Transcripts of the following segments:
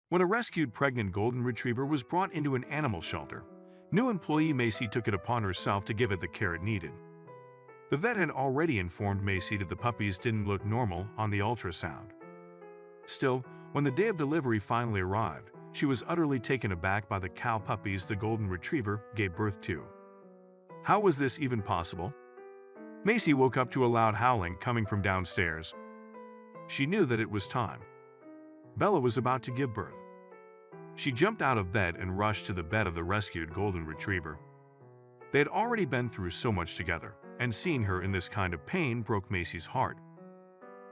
When a rescued pregnant golden retriever was brought into an animal shelter, new employee Macy took it upon herself to give it the care it needed. The vet had already informed Macy that the puppies didn't look normal on the ultrasound. Still, when the day of delivery finally arrived, she was utterly taken aback by the cow puppies the golden retriever gave birth to. How was this even possible? Macy woke up to a loud howling coming from downstairs. She knew that it was time. Bella was about to give birth. She jumped out of bed and rushed to the bed of the rescued golden retriever. They had already been through so much together, and seeing her in this kind of pain broke Macy's heart.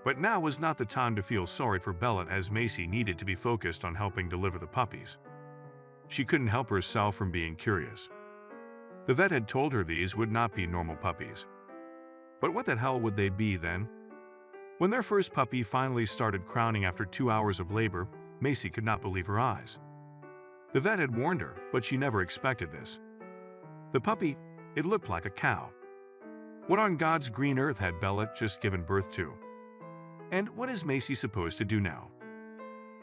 But now was not the time to feel sorry for Bella, as Macy needed to be focused on helping deliver the puppies. She couldn't help herself from being curious. The vet had told her these would not be normal puppies. But what the hell would they be then? When their first puppy finally started crowning after 2 hours of labor, Macy could not believe her eyes. The vet had warned her, but she never expected this. The puppy, it looked like a cow. What on God's green earth had Bella just given birth to? And what is Macy supposed to do now?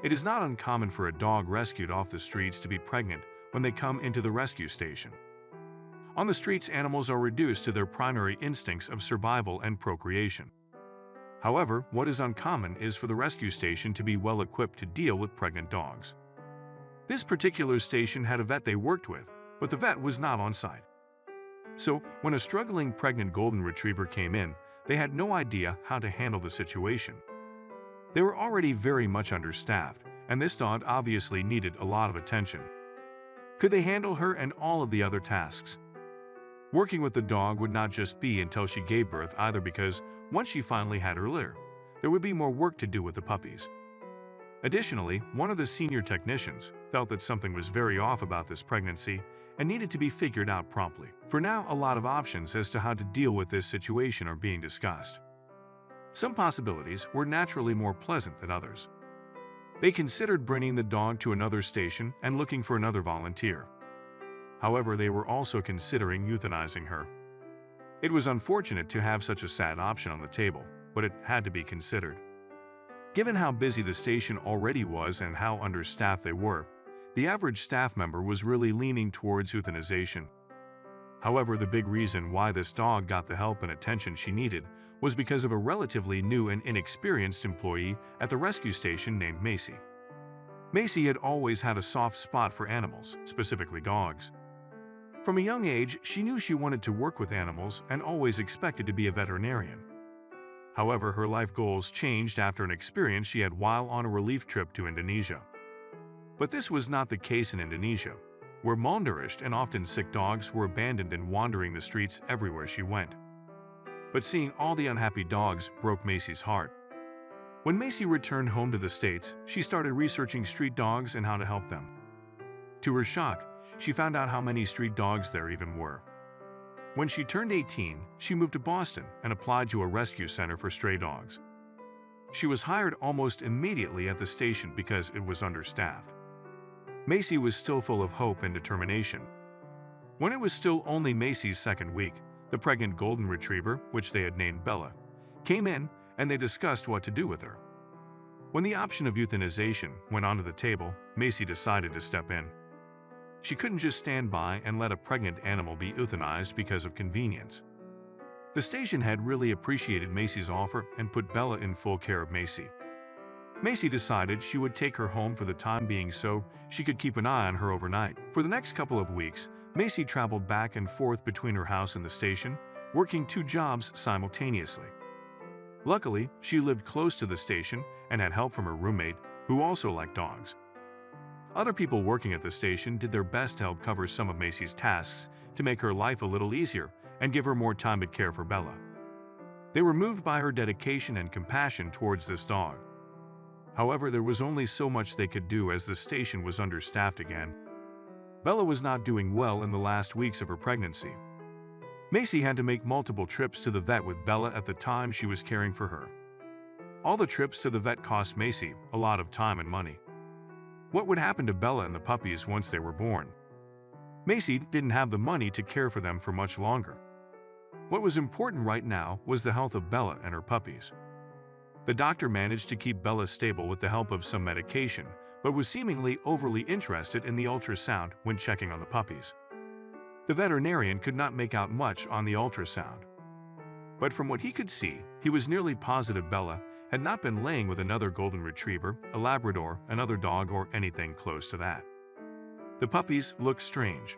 It is not uncommon for a dog rescued off the streets to be pregnant when they come into the rescue station. On the streets, animals are reduced to their primary instincts of survival and procreation. However, what is uncommon is for the rescue station to be well equipped to deal with pregnant dogs. This particular station had a vet they worked with, but the vet was not on site. So, when a struggling pregnant golden retriever came in, they had no idea how to handle the situation. They were already very much understaffed, and this dog obviously needed a lot of attention. Could they handle her and all of the other tasks? Working with the dog would not just be until she gave birth either, because once she finally had her litter, there would be more work to do with the puppies. Additionally, one of the senior technicians felt that something was very off about this pregnancy and needed to be figured out promptly. For now, a lot of options as to how to deal with this situation are being discussed. Some possibilities were naturally more pleasant than others. They considered bringing the dog to another station and looking for another volunteer. However, they were also considering euthanizing her. It was unfortunate to have such a sad option on the table, but it had to be considered. Given how busy the station already was and how understaffed they were, the average staff member was really leaning towards euthanization. However, the big reason why this dog got the help and attention she needed was because of a relatively new and inexperienced employee at the rescue station named Macy. Macy had always had a soft spot for animals, specifically dogs. From a young age, she knew she wanted to work with animals and always expected to be a veterinarian. However, her life goals changed after an experience she had while on a relief trip to Indonesia. But this was not the case in Indonesia, where malnourished and often sick dogs were abandoned and wandering the streets everywhere she went. But seeing all the unhappy dogs broke Macy's heart. When Macy returned home to the States, she started researching street dogs and how to help them. To her shock, she found out how many street dogs there even were. When she turned 18, she moved to Boston and applied to a rescue center for stray dogs. She was hired almost immediately at the station because it was understaffed. Macy was still full of hope and determination. When it was still only Macy's second week, the pregnant golden retriever, which they had named Bella, came in and they discussed what to do with her. When the option of euthanization went onto the table, Macy decided to step in. She couldn't just stand by and let a pregnant animal be euthanized because of convenience. The station had really appreciated Macy's offer and put Bella in full care of Macy. Macy decided she would take her home for the time being so she could keep an eye on her overnight. For the next couple of weeks, Macy traveled back and forth between her house and the station, working 2 jobs simultaneously. Luckily, she lived close to the station and had help from her roommate, who also liked dogs. Other people working at the station did their best to help cover some of Macy's tasks to make her life a little easier and give her more time to care for Bella. They were moved by her dedication and compassion towards this dog. However, there was only so much they could do as the station was understaffed again. Bella was not doing well in the last weeks of her pregnancy. Macy had to make multiple trips to the vet with Bella at the time she was caring for her. All the trips to the vet cost Macy a lot of time and money. What would happen to Bella and the puppies once they were born? Macy didn't have the money to care for them for much longer. What was important right now was the health of Bella and her puppies. The doctor managed to keep Bella stable with the help of some medication, but was seemingly overly interested in the ultrasound when checking on the puppies. The veterinarian could not make out much on the ultrasound, but from what he could see, he was nearly positive Bella had not been laying with another golden retriever, a Labrador, another dog, or anything close to that. The puppies looked strange.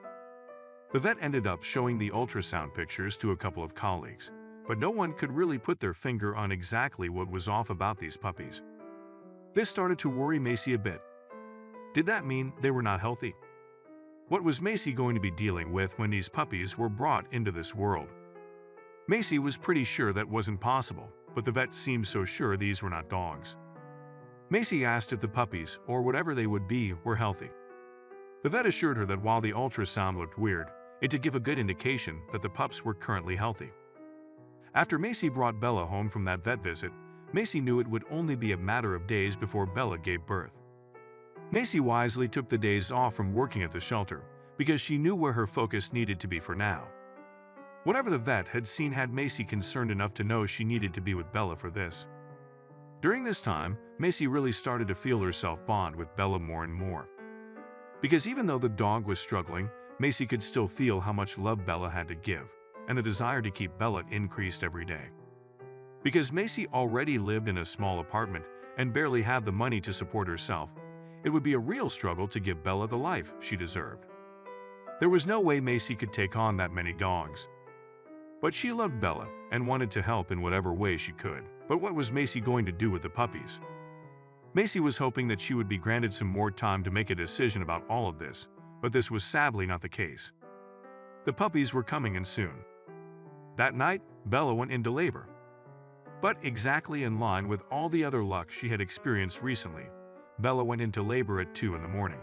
The vet ended up showing the ultrasound pictures to a couple of colleagues, but no one could really put their finger on exactly what was off about these puppies. This started to worry Macy a bit. Did that mean they were not healthy? What was Macy going to be dealing with when these puppies were brought into this world? Macy was pretty sure that wasn't possible, but the vet seemed so sure these were not dogs. Macy asked if the puppies, or whatever they would be, were healthy. The vet assured her that while the ultrasound looked weird, it did give a good indication that the pups were currently healthy. After Macy brought Bella home from that vet visit, Macy knew it would only be a matter of days before Bella gave birth. Macy wisely took the days off from working at the shelter because she knew where her focus needed to be for now. Whatever the vet had seen had Macy concerned enough to know she needed to be with Bella for this. During this time, Macy really started to feel herself bond with Bella more and more. Because even though the dog was struggling, Macy could still feel how much love Bella had to give, and the desire to keep Bella increased every day. Because Macy already lived in a small apartment and barely had the money to support herself, it would be a real struggle to give Bella the life she deserved. There was no way Macy could take on that many dogs. But she loved Bella and wanted to help in whatever way she could. But what was Macy going to do with the puppies? Macy was hoping that she would be granted some more time to make a decision about all of this, but this was sadly not the case. The puppies were coming in soon. That night, Bella went into labor. But exactly in line with all the other luck she had experienced recently, Bella went into labor at 2 in the morning.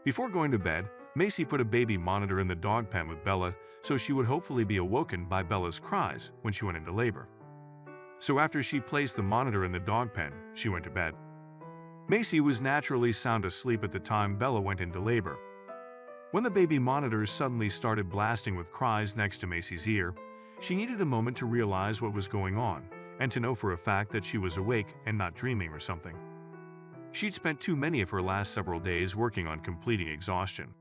Before going to bed, Macy put a baby monitor in the dog pen with Bella so she would hopefully be awoken by Bella's cries when she went into labor. So after she placed the monitor in the dog pen, she went to bed. Macy was naturally sound asleep at the time Bella went into labor. When the baby monitors suddenly started blasting with cries next to Macy's ear, she needed a moment to realize what was going on and to know for a fact that she was awake and not dreaming or something. She'd spent too many of her last several days working on completing exhaustion.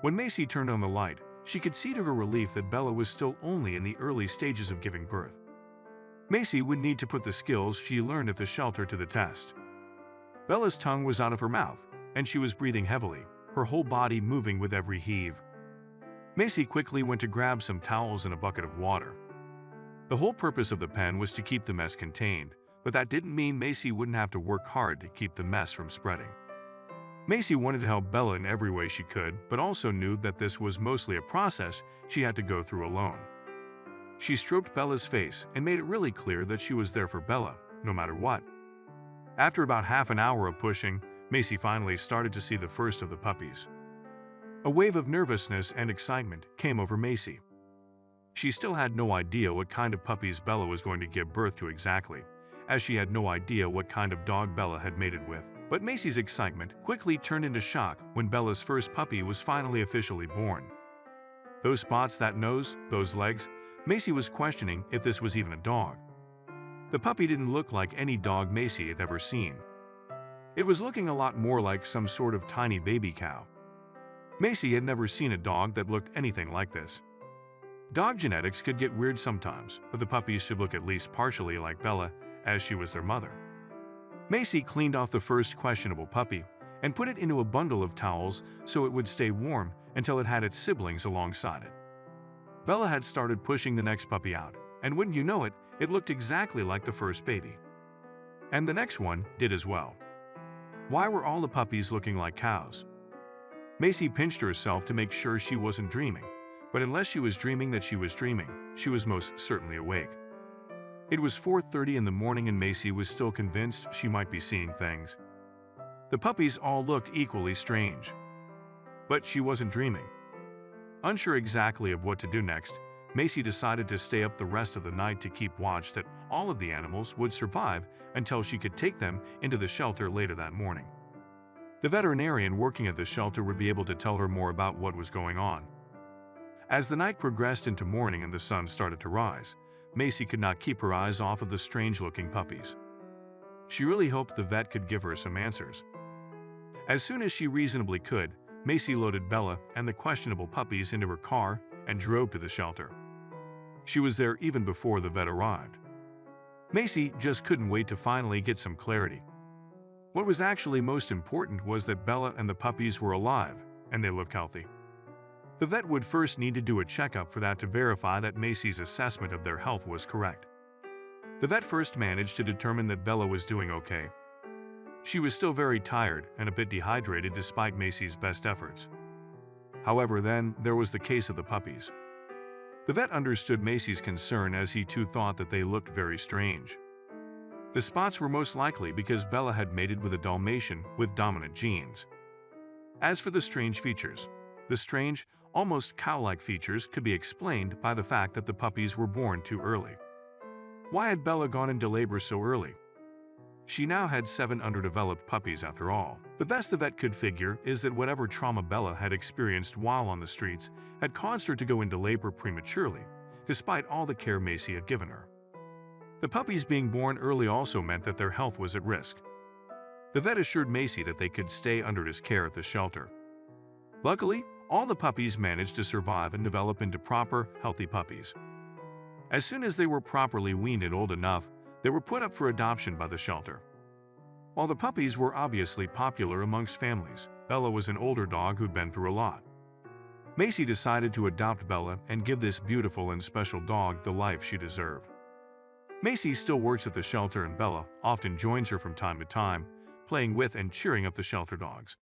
When Macy turned on the light, she could see to her relief that Bella was still only in the early stages of giving birth. Macy would need to put the skills she learned at the shelter to the test. Bella's tongue was out of her mouth, and she was breathing heavily, her whole body moving with every heave. Macy quickly went to grab some towels and a bucket of water. The whole purpose of the pen was to keep the mess contained, but that didn't mean Macy wouldn't have to work hard to keep the mess from spreading. Macy wanted to help Bella in every way she could, but also knew that this was mostly a process she had to go through alone. She stroked Bella's face and made it really clear that she was there for Bella, no matter what. After about half an hour of pushing, Macy finally started to see the first of the puppies. A wave of nervousness and excitement came over Macy. She still had no idea what kind of puppies Bella was going to give birth to exactly, as she had no idea what kind of dog Bella had mated with. But Macy's excitement quickly turned into shock when Bella's first puppy was finally officially born. Those spots, that nose, those legs, Macy was questioning if this was even a dog. The puppy didn't look like any dog Macy had ever seen. It was looking a lot more like some sort of tiny baby cow. Macy had never seen a dog that looked anything like this. Dog genetics could get weird sometimes, but the puppies should look at least partially like Bella, as she was their mother. Macy cleaned off the first questionable puppy and put it into a bundle of towels so it would stay warm until it had its siblings alongside it. Bella had started pushing the next puppy out, and wouldn't you know it, it looked exactly like the first baby. And the next one did as well. Why were all the puppies looking like cows? Macy pinched herself to make sure she wasn't dreaming, but unless she was dreaming that she was dreaming, she was most certainly awake. It was 4:30 in the morning and Macy was still convinced she might be seeing things. The puppies all looked equally strange. But she wasn't dreaming. Unsure exactly of what to do next, Macy decided to stay up the rest of the night to keep watch that all of the animals would survive until she could take them into the shelter later that morning. The veterinarian working at the shelter would be able to tell her more about what was going on. As the night progressed into morning and the sun started to rise, Macy could not keep her eyes off of the strange-looking puppies. She really hoped the vet could give her some answers. As soon as she reasonably could, Macy loaded Bella and the questionable puppies into her car and drove to the shelter. She was there even before the vet arrived. Macy just couldn't wait to finally get some clarity. What was actually most important was that Bella and the puppies were alive, and they looked healthy. The vet would first need to do a checkup for that to verify that Macy's assessment of their health was correct. The vet first managed to determine that Bella was doing okay. She was still very tired and a bit dehydrated despite Macy's best efforts. However, then there was the case of the puppies. The vet understood Macy's concern as he too thought that they looked very strange. The spots were most likely because Bella had mated with a Dalmatian with dominant genes. As for the strange features, the strange, almost cow-like features could be explained by the fact that the puppies were born too early. Why had Bella gone into labor so early? She now had 7 underdeveloped puppies after all. The best the vet could figure is that whatever trauma Bella had experienced while on the streets had caused her to go into labor prematurely, despite all the care Macy had given her. The puppies being born early also meant that their health was at risk. The vet assured Macy that they could stay under his care at the shelter. Luckily, all the puppies managed to survive and develop into proper, healthy puppies. As soon as they were properly weaned and old enough, they were put up for adoption by the shelter. While the puppies were obviously popular amongst families, Bella was an older dog who'd been through a lot. Macy decided to adopt Bella and give this beautiful and special dog the life she deserved. Macy still works at the shelter and Bella often joins her from time to time, playing with and cheering up the shelter dogs.